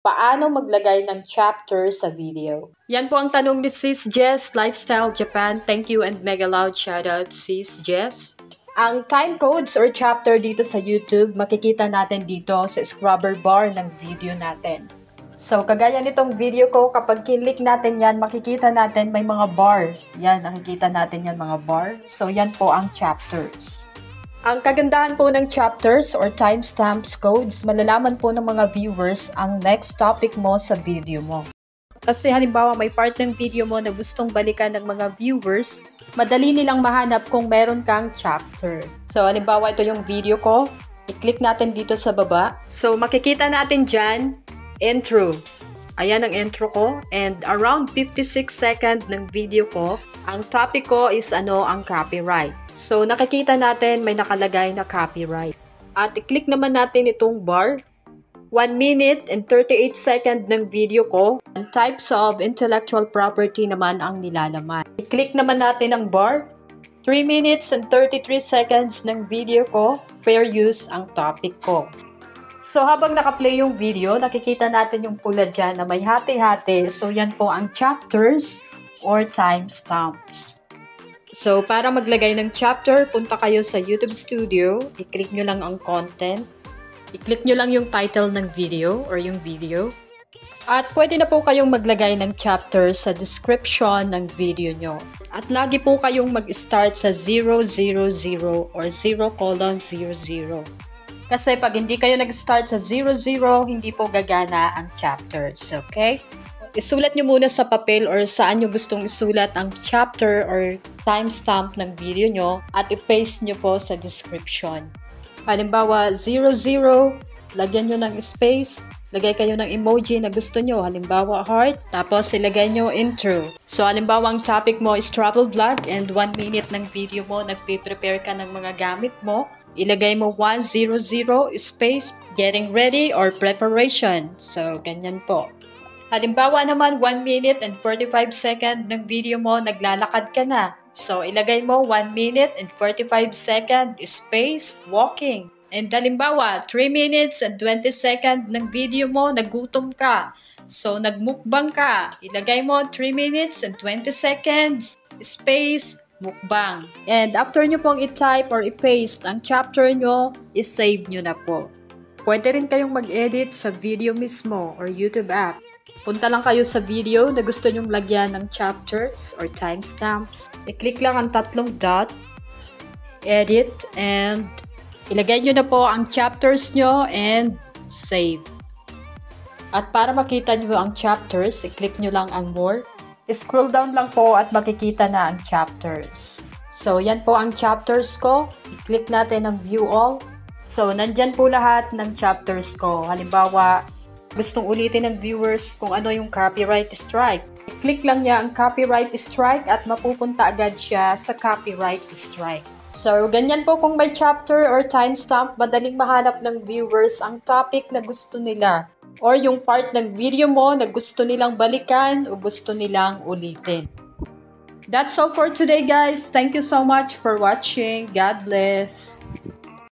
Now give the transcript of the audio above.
Paano maglagay ng chapter sa video? Yan po ang tanong ni Sis Jess, Lifestyle Japan. Thank you and mega loud shoutout, Sis Jess. Ang time codes or chapter dito sa YouTube, makikita natin dito sa scrubber bar ng video natin. So, kagaya nitong video ko, kapag kinlik natin yan, makikita natin may mga bar. Yan, nakikita natin yan mga bar. So, yan po ang chapters. Ang kagandahan po ng chapters or timestamps codes, malalaman po ng mga viewers ang next topic mo sa video mo. Kasi halimbawa may part ng video mo na gustong balikan ng mga viewers, madali nilang mahanap kung meron kang chapter. So halimbawa ito yung video ko, i-click natin dito sa baba. So makikita natin dyan, intro. Ayan ang intro ko and around 56 second ng video ko, ang topic ko is ang copyright. So, nakikita natin may nakalagay na copyright. At i-click naman natin itong bar. 1 minute and 38 second ng video ko. And types of intellectual property naman ang nilalaman. I-click naman natin ang bar. 3 minutes and 33 seconds ng video ko. Fair use ang topic ko. So, habang nakaplay yung video, nakikita natin yung pula dyan na may hati-hati. So, yan po ang chapters or timestamps. So, para maglagay ng chapter, punta kayo sa YouTube Studio. I-click nyo lang ang content. I-click nyo lang yung title ng video or yung video. At pwede na po kayong maglagay ng chapter sa description ng video nyo. At lagi po kayong mag-start sa 000 or 0:00. Kasi pag hindi kayo nag-start sa 00, hindi po gagana ang chapters. Okay? Isulat nyo muna sa papel or saan nyo gustong isulat ang chapter or timestamp ng video nyo at i-paste nyo po sa description. Halimbawa, 00, lagyan nyo ng space, lagay kayo ng emoji na gusto nyo, halimbawa heart, tapos ilagay nyo intro. So, halimbawa ang topic mo is travel vlog and 1 minute ng video mo, nagpe-prepare ka ng mga gamit mo, ilagay mo 100 space, getting ready or preparation. So, ganyan po. Halimbawa naman, 1 minute and 45 second ng video mo, naglalakad ka na. So, ilagay mo 1 minute and 45 second space, walking. And halimbawa, 3 minutes and 20 second ng video mo, nagutom ka. So, nagmukbang ka. Ilagay mo 3 minutes and 20 seconds, space, mukbang. And after nyo pong i-type or i-paste ang chapter nyo, i-save nyo na po. Pwede rin kayong mag-edit sa video mismo or YouTube app. Punta lang kayo sa video na gusto nyong lagyan ng chapters or timestamps. I-click lang ang tatlong dot, edit, and ilagay nyo na po ang chapters nyo and save. At para makita nyo ang chapters, i-click nyo lang ang more. Scroll down lang po at makikita na ang chapters. So, yan po ang chapters ko. I-click natin ang view all. So, nandyan po lahat ng chapters ko. Halimbawa, gustong ulitin ng viewers kung ano yung copyright strike. I-click lang niya ang copyright strike at mapupunta agad siya sa copyright strike. So, ganyan po kung may chapter or timestamp, madaling mahanap ng viewers ang topic na gusto nila or yung part ng video mo na gusto nilang balikan o gusto nilang ulitin. That's all for today, guys. Thank you so much for watching. God bless.